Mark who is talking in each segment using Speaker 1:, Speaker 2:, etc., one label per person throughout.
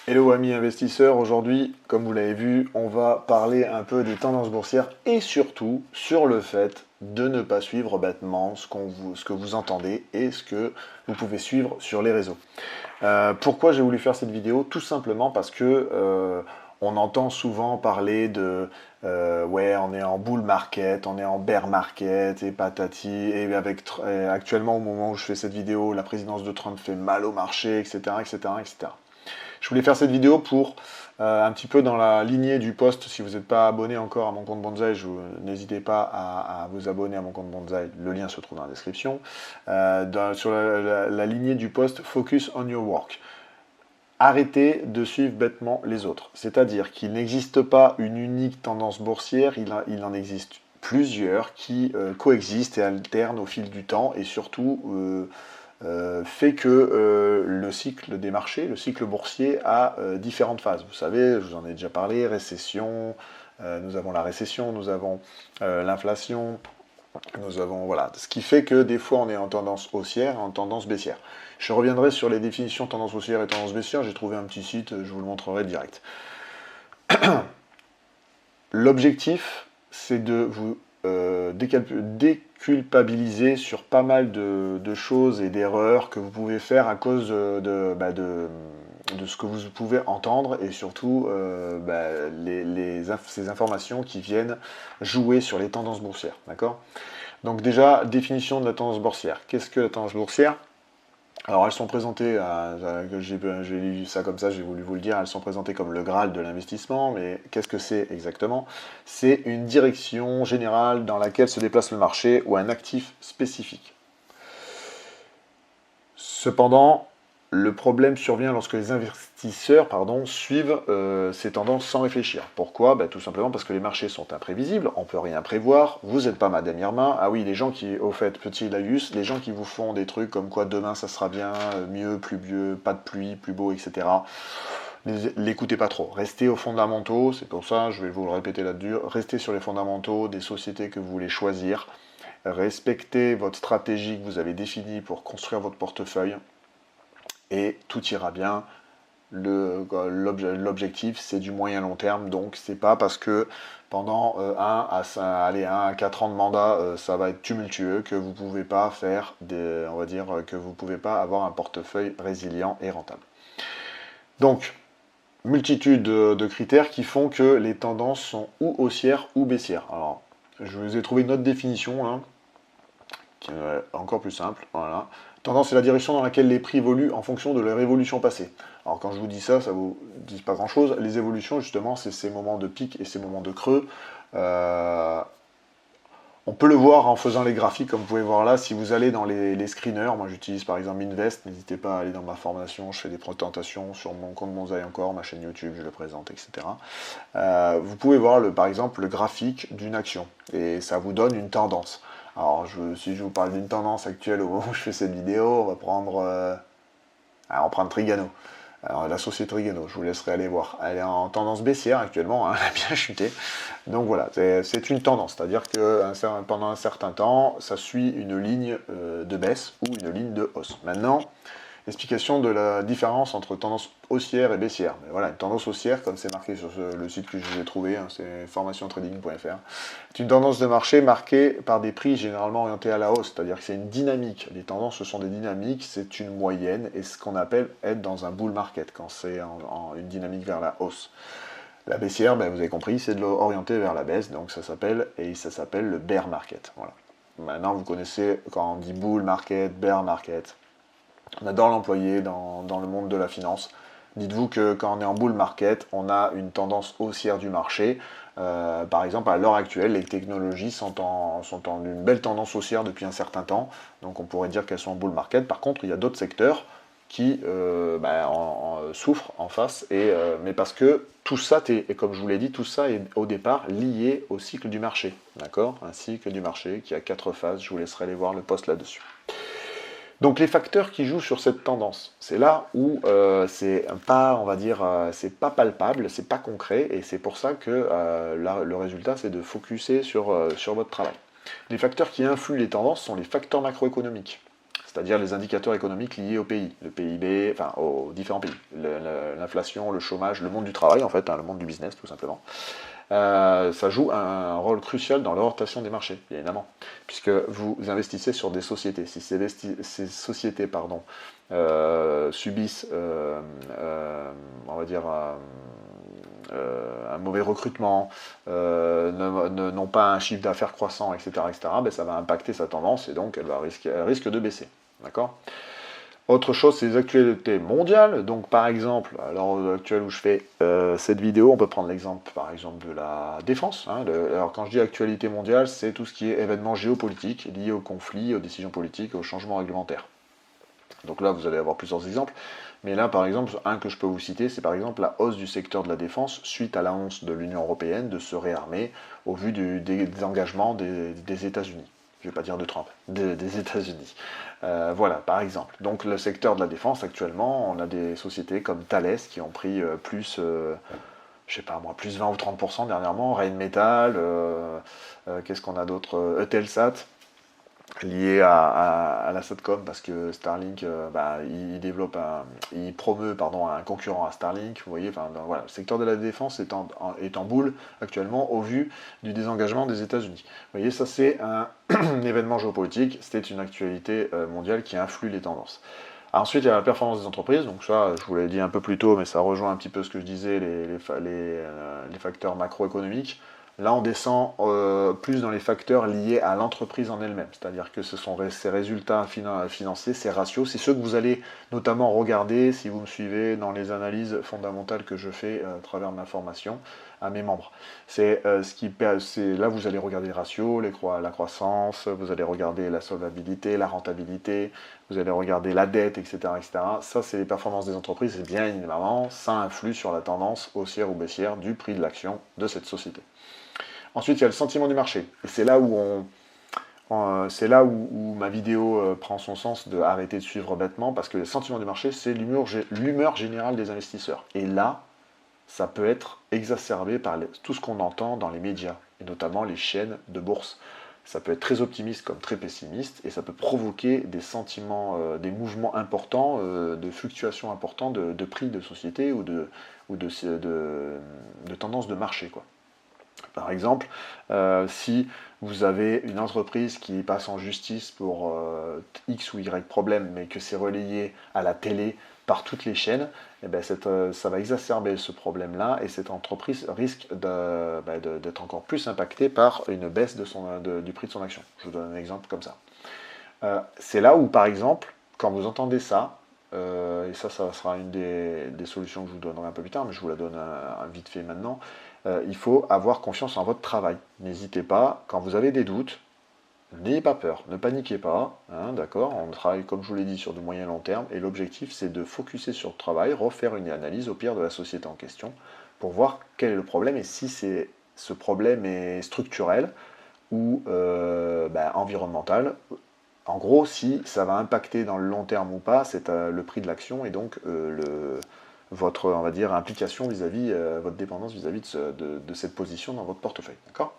Speaker 1: Hello amis investisseurs, aujourd'hui, comme vous l'avez vu, on va parler un peu des tendances boursières et surtout sur le fait de ne pas suivre bêtement ce que vous entendez et ce que vous pouvez suivre sur les réseaux. Pourquoi j'ai voulu faire cette vidéo? Tout simplement parce que on entend souvent parler de ouais, on est en bull market, on est en bear market et patati, et actuellement au moment où je fais cette vidéo, la présidence de Trump fait mal au marché, etc., etc., etc. Je voulais faire cette vidéo pour un petit peu dans la lignée du post. Si vous n'êtes pas abonné encore à mon compte Bonsaï, n'hésitez pas à vous abonner à mon compte Bonsaï. Le lien se trouve dans la description. Sur la lignée du post Focus on your work. Arrêtez de suivre bêtement les autres. C'est-à-dire qu'il n'existe pas une unique tendance boursière, il en existe plusieurs qui coexistent et alternent au fil du temps et surtout fait que le cycle des marchés, le cycle boursier a différentes phases. Vous savez, je vous en ai déjà parlé, récession, nous avons la récession, nous avons l'inflation, nous avons, voilà, ce qui fait que des fois on est en tendance haussière, en tendance baissière. Je reviendrai sur les définitions tendance haussière et tendance baissière, j'ai trouvé un petit site, je vous le montrerai direct. L'objectif, c'est de vous déculpabiliser sur pas mal de choses et d'erreurs que vous pouvez faire à cause de ce que vous pouvez entendre et surtout ces informations qui viennent jouer sur les tendances boursières. D'accord? Donc déjà, définition de la tendance boursière. Qu'est-ce que la tendance boursière? Alors elles sont présentées, j'ai lu ça comme ça, j'ai voulu vous le dire, elles sont présentées comme le Graal de l'investissement, mais qu'est-ce que c'est exactement? C'est une direction générale dans laquelle se déplace le marché ou un actif spécifique. Cependant, le problème survient lorsque les investisseurs suivent ces tendances sans réfléchir. Pourquoi? Tout simplement parce que les marchés sont imprévisibles, on ne peut rien prévoir, vous n'êtes pas Madame Irma. Ah oui, les gens qui, au fait, petit laïus, les gens qui vous font des trucs comme quoi demain ça sera bien, mieux, plus mieux, pas de pluie, plus beau, etc. L'écoutez pas trop, restez aux fondamentaux, c'est pour ça, je vais vous le répéter là-dessus, restez sur les fondamentaux des sociétés que vous voulez choisir, respectez votre stratégie que vous avez définie pour construire votre portefeuille, et tout ira bien. L'objectif, c'est du moyen long terme, donc c'est pas parce que pendant 1 à 4 ans de mandat, ça va être tumultueux que vous pouvez pas faire on va dire que vous pouvez pas avoir un portefeuille résilient et rentable. Donc, multitude de critères qui font que les tendances sont ou haussières ou baissières. Alors, je vous ai trouvé une autre définition, hein, qui est encore plus simple. Voilà. Tendance, c'est la direction dans laquelle les prix évoluent en fonction de leur évolution passée. Alors quand je vous dis ça, ça vous dit pas grand-chose. Les évolutions, justement, c'est ces moments de pic et ces moments de creux. On peut le voir en faisant les graphiques, comme vous pouvez voir là. Si vous allez dans les screeners, moi j'utilise par exemple Invest, n'hésitez pas à aller dans ma formation, je fais des présentations sur mon compte Bonsaï encore, ma chaîne YouTube, je le présente, etc. Vous pouvez voir par exemple le graphique d'une action, et ça vous donne une tendance. Alors si je vous parle d'une tendance actuelle au moment où je fais cette vidéo, on va prendre Trigano. Alors la société Trigano, je vous laisserai aller voir. Elle est en tendance baissière actuellement, hein, elle a bien chuté. Donc voilà, c'est une tendance, c'est-à-dire que pendant un certain temps, ça suit une ligne de baisse ou une ligne de hausse. Maintenant, explication de la différence entre tendance haussière et baissière. Mais voilà, une tendance haussière, comme c'est marqué sur le site que je vous ai trouvé, hein, c'est formationtrading.fr, c'est une tendance de marché marquée par des prix généralement orientés à la hausse, c'est-à-dire que c'est une dynamique. Les tendances, ce sont des dynamiques, c'est une moyenne, et ce qu'on appelle être dans un bull market, quand c'est une dynamique vers la hausse. La baissière, vous avez compris, c'est de l'orienter vers la baisse, donc ça s'appelle le bear market. Voilà. Maintenant, vous connaissez quand on dit bull market, bear market. On adore l'employer dans le monde de la finance. Dites-vous que quand on est en bull market, on a une tendance haussière du marché. Par exemple, à l'heure actuelle, les technologies sont en une belle tendance haussière depuis un certain temps. Donc on pourrait dire qu'elles sont en bull market. Par contre, il y a d'autres secteurs qui souffrent en face. Mais parce que tout ça, et comme je vous l'ai dit, tout ça est au départ lié au cycle du marché. D'accord? Un cycle du marché qui a 4 phases. Je vous laisserai aller voir le post là-dessus. Donc les facteurs qui jouent sur cette tendance, c'est là où c'est pas, on va dire, c'est pas palpable, c'est pas concret, et c'est pour ça que le résultat, c'est de focuser sur votre travail. Les facteurs qui influent les tendances sont les facteurs macroéconomiques. c'est-à-dire les indicateurs économiques liés au pays, le PIB, enfin aux différents pays, l'inflation, le chômage, le monde du travail en fait, hein, le monde du business tout simplement. Ça joue un rôle crucial dans l'orientation des marchés, bien évidemment, puisque vous investissez sur des sociétés. Si ces sociétés subissent, on va dire, un mauvais recrutement, n'ont pas un chiffre d'affaires croissant, etc., ben, ça va impacter sa tendance et donc elle risque de baisser. D'accord ? Autre chose, c'est les actualités mondiales. Donc, par exemple, à l'heure actuelle où je fais cette vidéo, on peut prendre l'exemple, par exemple, de la défense. Hein, alors, quand je dis actualité mondiale, c'est tout ce qui est événements géopolitiques liés aux conflits, aux décisions politiques, aux changements réglementaires. Donc là, vous allez avoir plusieurs exemples. Mais là, par exemple, un que je peux vous citer, c'est par exemple la hausse du secteur de la défense suite à l'annonce de l'Union européenne de se réarmer au vu des engagements des États-Unis. Je ne vais pas dire de Trump, des États-Unis. Voilà, par exemple. Donc le secteur de la défense, actuellement, on a des sociétés comme Thales qui ont pris je sais pas moi, plus 20 ou 30% dernièrement, Rheinmetall, qu'est-ce qu'on a d'autre, Eutelsat, lié à la Satcom, parce que Starlink, il promeut un concurrent à Starlink, vous voyez, voilà, le secteur de la défense est en boule actuellement au vu du désengagement des États-Unis. Vous voyez, ça c'est un événement géopolitique, c'était une actualité mondiale qui influe les tendances. Ensuite, il y a la performance des entreprises, donc ça, je vous l'ai dit un peu plus tôt, mais ça rejoint un petit peu ce que je disais, les facteurs macroéconomiques. Là, on descend plus dans les facteurs liés à l'entreprise en elle-même, c'est-à-dire que ce sont ces résultats financiers, ces ratios, c'est ceux que vous allez notamment regarder si vous me suivez dans les analyses fondamentales que je fais à travers ma formation à mes membres. Là, vous allez regarder les ratios, la croissance, vous allez regarder la solvabilité, la rentabilité, vous allez regarder la dette, etc., etc. Ça, c'est les performances des entreprises, et bien évidemment, ça influe sur la tendance haussière ou baissière du prix de l'action de cette société. Ensuite, il y a le sentiment du marché. Et c'est là où ma vidéo prend son sens de arrêter de suivre bêtement, parce que le sentiment du marché, c'est l'humeur générale des investisseurs. Et là, ça peut être exacerbé par tout ce qu'on entend dans les médias, et notamment les chaînes de bourse. Ça peut être très optimiste comme très pessimiste, et ça peut provoquer des sentiments, des mouvements importants, de fluctuations importantes de prix de société ou de tendances de marché, quoi. Par exemple, si vous avez une entreprise qui passe en justice pour X ou Y problème, mais que c'est relayé à la télé par toutes les chaînes, eh ben ça va exacerber ce problème-là et cette entreprise risque d'être encore plus impactée par une baisse du prix de son action. Je vous donne un exemple comme ça. C'est là où, par exemple, quand vous entendez ça, et ça sera une des solutions que je vous donnerai un peu plus tard, mais je vous la donne vite fait maintenant, il faut avoir confiance en votre travail. N'hésitez pas, quand vous avez des doutes, n'ayez pas peur, ne paniquez pas, hein, d'accord? On travaille, comme je vous l'ai dit, sur du moyen long terme, et l'objectif c'est de focuser sur le travail, refaire une analyse au pire de la société en question, pour voir quel est le problème, et si ce problème est structurel ou environnemental. En gros, si ça va impacter dans le long terme ou pas, c'est le prix de l'action et donc votre, on va dire, implication vis-à-vis, votre dépendance vis-à-vis de cette position dans votre portefeuille. D'accord ?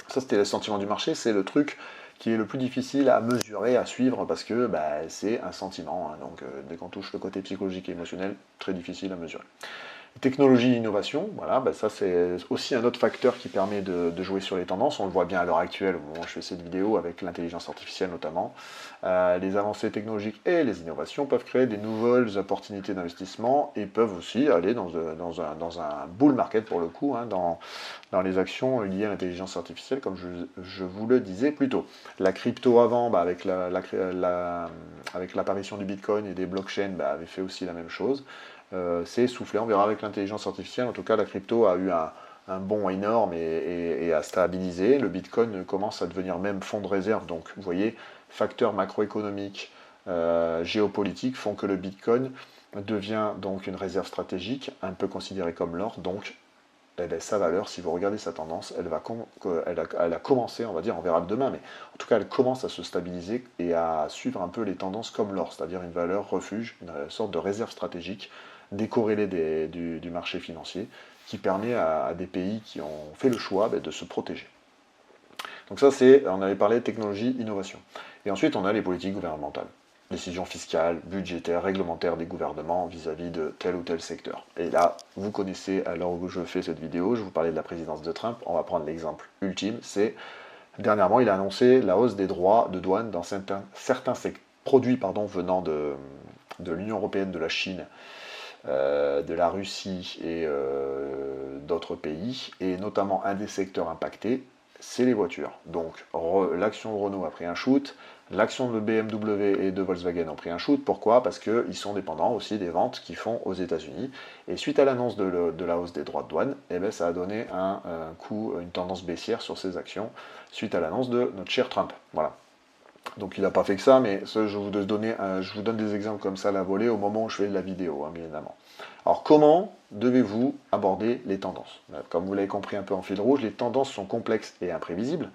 Speaker 1: Ça, c'était le sentiment du marché, c'est le truc qui est le plus difficile à mesurer, à suivre, parce que c'est un sentiment. Hein, donc, dès qu'on touche le côté psychologique et émotionnel, très difficile à mesurer. Technologie et innovation, voilà, ça c'est aussi un autre facteur qui permet de jouer sur les tendances. On le voit bien à l'heure actuelle, au moment où je fais cette vidéo, avec l'intelligence artificielle notamment. Les avancées technologiques et les innovations peuvent créer des nouvelles opportunités d'investissement et peuvent aussi aller dans un bull market pour le coup, hein, dans les actions liées à l'intelligence artificielle, comme je vous le disais plus tôt. La crypto avant, avec l'apparition du Bitcoin et des blockchains, avait fait aussi la même chose. C'est essoufflé, on verra avec l'intelligence artificielle. En tout cas, la crypto a eu un bond énorme et a stabilisé. Le Bitcoin commence à devenir même fonds de réserve. Donc, vous voyez, facteurs macroéconomiques, géopolitiques font que le Bitcoin devient donc une réserve stratégique, un peu considérée comme l'or. Donc, sa valeur, si vous regardez sa tendance, elle a commencé, on va dire, on verra demain, mais en tout cas, elle commence à se stabiliser et à suivre un peu les tendances comme l'or, c'est-à-dire une valeur refuge, une sorte de réserve stratégique décorrélée du marché financier, qui permet à des pays qui ont fait le choix de se protéger. Donc ça, on avait parlé de technologie, innovation. Et ensuite, on a les politiques gouvernementales. décisions fiscales, budgétaires, réglementaires des gouvernements vis-à-vis de tel ou tel secteur. Et là, vous connaissez, à l'heure où je fais cette vidéo, je vous parlais de la présidence de Trump, on va prendre l'exemple ultime, c'est, dernièrement, il a annoncé la hausse des droits de douane dans certains produits venant de l'Union européenne, de la Chine, de la Russie et d'autres pays, et notamment un des secteurs impactés, c'est les voitures. Donc l'action de Renault a pris un shoot, l'action de BMW et de Volkswagen ont pris un shoot. Pourquoi? Parce qu'ils sont dépendants aussi des ventes qu'ils font aux États-Unis. Et suite à l'annonce de la hausse des droits de douane, eh bien, ça a donné un coup, une tendance baissière sur ces actions, suite à l'annonce de notre cher Trump. Voilà. Donc il n'a pas fait que ça, mais ça, je vous donne des exemples comme ça à la volée au moment où je fais la vidéo, hein, bien évidemment. Alors comment devez-vous aborder les tendances? Comme vous l'avez compris un peu en fil rouge, les tendances sont complexes et imprévisibles.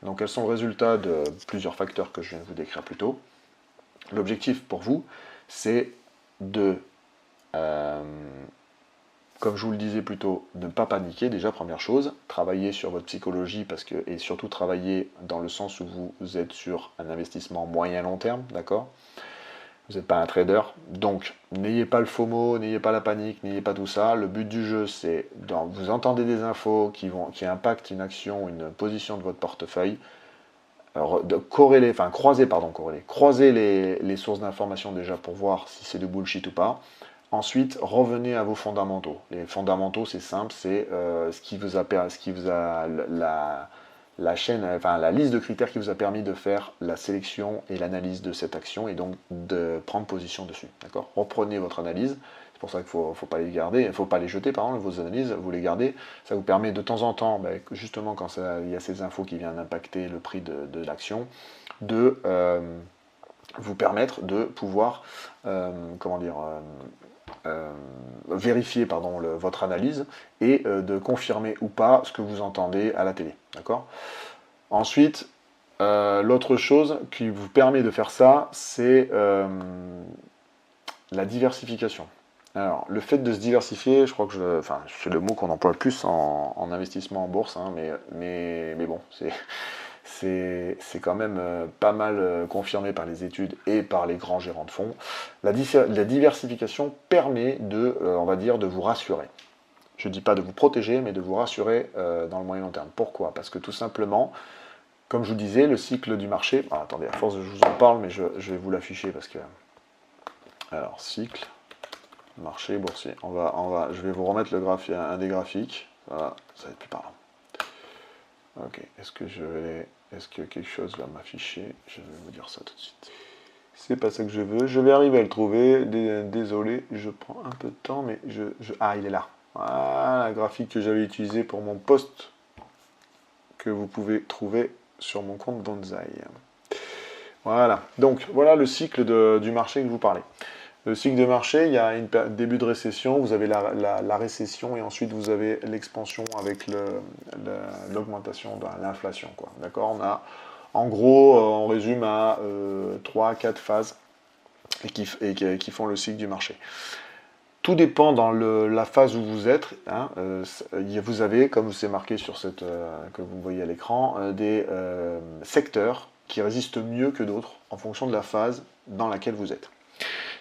Speaker 1: Donc elles sont le résultat de plusieurs facteurs que je viens de vous décrire plus tôt. L'objectif pour vous, c'est de, comme je vous le disais plus tôt, ne pas paniquer, déjà première chose, travailler sur votre psychologie et surtout travailler dans le sens où vous êtes sur un investissement moyen-long terme, d'accord? Vous n'êtes pas un trader, donc n'ayez pas le FOMO, n'ayez pas la panique, n'ayez pas tout ça. Le but du jeu, c'est, vous entendez des infos qui impactent une action, une position de votre portefeuille, croisez les sources d'informations déjà pour voir si c'est de bullshit ou pas. Ensuite, revenez à vos fondamentaux. Les fondamentaux, c'est simple, c'est la liste de critères qui vous a permis de faire la sélection et l'analyse de cette action et donc de prendre position dessus. D'accord? Reprenez votre analyse. C'est pour ça qu'il ne faut pas les garder, il ne faut pas les jeter, pardon, vos analyses, vous les gardez. Ça vous permet de temps en temps, justement quand il y a ces infos qui viennent impacter le prix de l'action, de vous permettre de pouvoir, vérifier votre analyse et de confirmer ou pas ce que vous entendez à la télé. D'accord? Ensuite, l'autre chose qui vous permet de faire ça, c'est la diversification. Alors, le fait de se diversifier, je crois que c'est le mot qu'on emploie le plus en investissement en bourse, hein, mais bon, c'est quand même pas mal confirmé par les études et par les grands gérants de fonds. La diversification permet on va dire, de vous rassurer. Je ne dis pas de vous protéger, mais de vous rassurer dans le moyen long terme. Pourquoi? Parce que tout simplement, comme je vous disais, le cycle du marché... Ah, attendez, à force je vous en parle, mais je vais vous l'afficher parce que... Alors, cycle, marché boursier. Je vais vous remettre un des graphiques. Voilà, ça va être plus parlant. Ok, est-ce que quelque chose va m'afficher? Je vais vous dire ça tout de suite. C'est pas ça que je veux. Je vais arriver à le trouver. Désolé, je prends un peu de temps, mais Ah, il est là. Voilà, graphique que j'avais utilisé pour mon post que vous pouvez trouver sur mon compte Banzai. Voilà. Donc, voilà le cycle du marché que je vous parlais. Le cycle de marché, il y a un début de récession, vous avez la récession et ensuite vous avez l'expansion avec l'augmentation de l'inflation. D'accord? En gros, on résume à 3-4 phases qui font le cycle du marché. Tout dépend dans la phase où vous êtes. Hein, vous avez, comme c'est marqué sur que vous voyez à l'écran, des secteurs qui résistent mieux que d'autres en fonction de la phase dans laquelle vous êtes.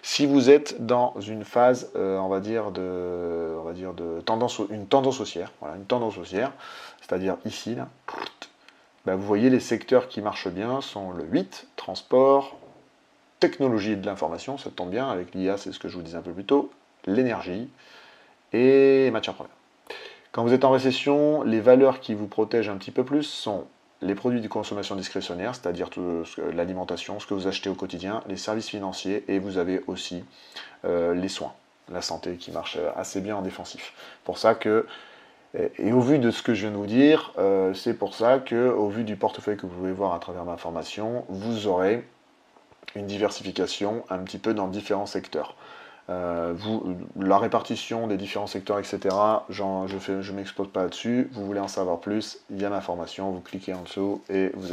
Speaker 1: Si vous êtes dans une phase, on va dire une tendance haussière, c'est-à-dire ici, là, vous voyez les secteurs qui marchent bien sont le 8, transport, technologie et de l'information, ça tombe bien, avec l'IA, c'est ce que je vous disais un peu plus tôt, l'énergie et matières premières. Quand vous êtes en récession, les valeurs qui vous protègent un petit peu plus sont les produits de consommation discrétionnaire, c'est-à-dire l'alimentation, ce que vous achetez au quotidien, les services financiers, et vous avez aussi les soins, la santé qui marche assez bien en défensif. Pour ça que, et au vu de ce que je viens de vous dire, c'est pour ça que, au vu du portefeuille que vous pouvez voir à travers ma formation, vous aurez une diversification un petit peu dans différents secteurs. La répartition des différents secteurs, etc., je ne m'expose pas là-dessus. Vous voulez en savoir plus, il y a ma formation, vous cliquez en dessous et vous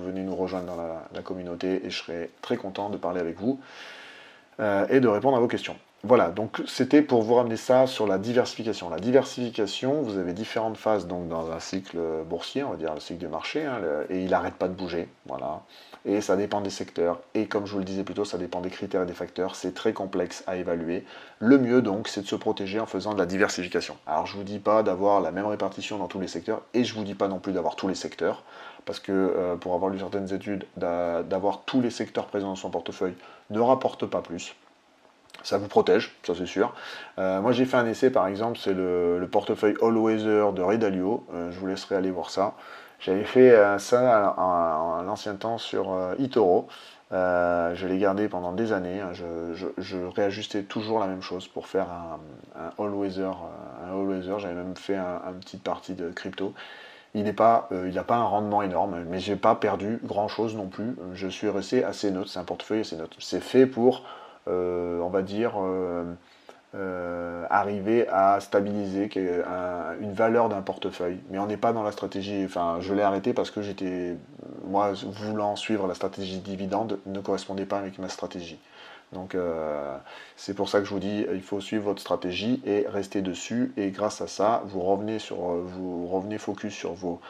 Speaker 1: venez nous rejoindre dans la communauté et je serai très content de parler avec vous et de répondre à vos questions. Voilà, donc c'était pour vous ramener ça sur la diversification. La diversification, vous avez différentes phases donc dans un cycle boursier, on va dire le cycle de marché, hein, et il n'arrête pas de bouger, voilà. Et ça dépend des secteurs, et comme je vous le disais plus tôt, ça dépend des critères et des facteurs, c'est très complexe à évaluer. Le mieux donc, c'est de se protéger en faisant de la diversification. Alors je ne vous dis pas d'avoir la même répartition dans tous les secteurs, et je ne vous dis pas non plus d'avoir tous les secteurs, parce que pour avoir lu certaines études, d'avoir tous les secteurs présents dans son portefeuille ne rapporte pas plus. Ça vous protège, ça c'est sûr. Moi j'ai fait un essai par exemple, c'est le portefeuille All Weather de Ray Dalio. Je vous laisserai aller voir ça. J'avais fait ça à l'ancien temps sur eToro. Je l'ai gardé pendant des années. Hein. Je réajustais toujours la même chose pour faire un All Weather. J'avais même fait une petite partie de crypto. Il n'a pas un rendement énorme, mais j'ai pas perdu grand chose non plus. Je suis resté assez neutre. C'est un portefeuille assez neutre. C'est fait pour on va dire, arriver à stabiliser une valeur d'un portefeuille. Mais on n'est pas dans la stratégie, enfin je l'ai arrêté parce que moi, voulant suivre la stratégie dividende, ne correspondait pas avec ma stratégie. Donc c'est pour ça que je vous dis, il faut suivre votre stratégie et rester dessus. Et grâce à ça, vous revenez focus sur vos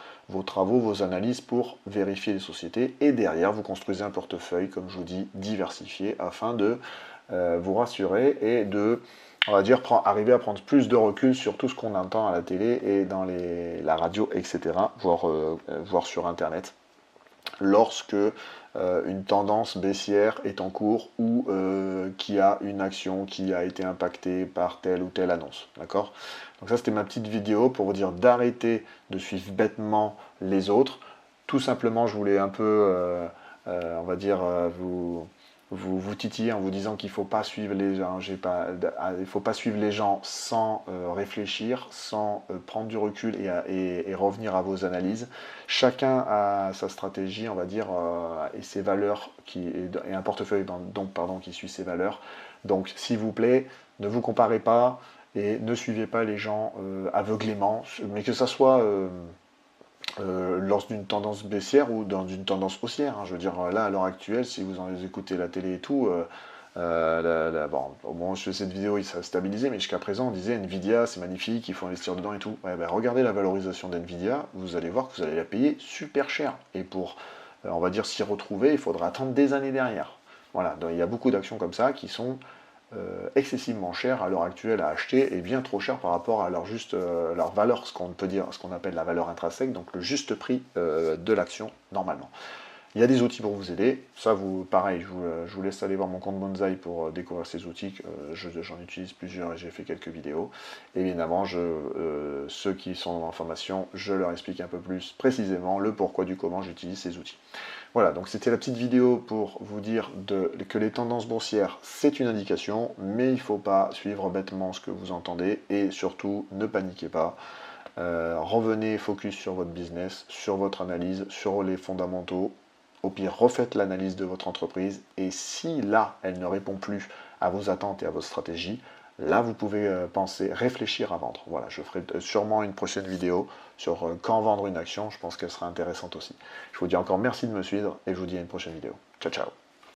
Speaker 1: travaux, vos analyses pour vérifier les sociétés. Et derrière, vous construisez un portefeuille, comme je vous dis, diversifié afin de vous rassurer et de, on va dire, arriver à prendre plus de recul sur tout ce qu'on entend à la télé et dans la radio, etc., voire sur Internet, lorsque une tendance baissière est en cours ou qui a une action qui a été impactée par telle ou telle annonce. D'accord? Donc ça, c'était ma petite vidéo pour vous dire d'arrêter de suivre bêtement les autres. Tout simplement, je voulais un peu, on va dire, vous titiller en vous disant qu'il ne faut pas suivre les gens, il faut pas suivre les gens sans réfléchir, sans prendre du recul et revenir à vos analyses. Chacun a sa stratégie, on va dire, et ses valeurs, et un portefeuille qui suit ses valeurs. Donc, s'il vous plaît, ne vous comparez pas et ne suivez pas les gens aveuglément, mais que ça soit lors d'une tendance baissière ou dans une tendance haussière. Hein. Je veux dire, là, à l'heure actuelle, si vous en écoutez la télé et tout, bon, au moment où je fais cette vidéo, il s'est stabilisé, mais jusqu'à présent, on disait Nvidia, c'est magnifique, il faut investir dedans et tout. Ouais, ben, regardez la valorisation d'Nvidia, vous allez voir que vous allez la payer super cher. Et pour, on va dire, s'y retrouver, il faudra attendre des années derrière. Voilà, donc il y a beaucoup d'actions comme ça qui sont excessivement cher à l'heure actuelle à acheter et bien trop cher par rapport à leur valeur, ce qu'on peut dire, ce qu'on appelle la valeur intrinsèque, donc le juste prix de l'action normalement. Il y a des outils pour vous aider. Ça, pareil, je vous laisse aller voir mon compte Bonsaï pour découvrir ces outils. J'en utilise plusieurs et j'ai fait quelques vidéos. Évidemment, ceux qui sont en formation, je leur explique un peu plus précisément le pourquoi du comment j'utilise ces outils. Voilà, donc c'était la petite vidéo pour vous dire que les tendances boursières, c'est une indication, mais il ne faut pas suivre bêtement ce que vous entendez et surtout, ne paniquez pas. Revenez focus sur votre business, sur votre analyse, sur les fondamentaux. Au pire, refaites l'analyse de votre entreprise et si là, elle ne répond plus à vos attentes et à votre stratégie, là, vous pouvez réfléchir à vendre. Voilà, je ferai sûrement une prochaine vidéo sur quand vendre une action. Je pense qu'elle sera intéressante aussi. Je vous dis encore merci de me suivre et je vous dis à une prochaine vidéo. Ciao, ciao.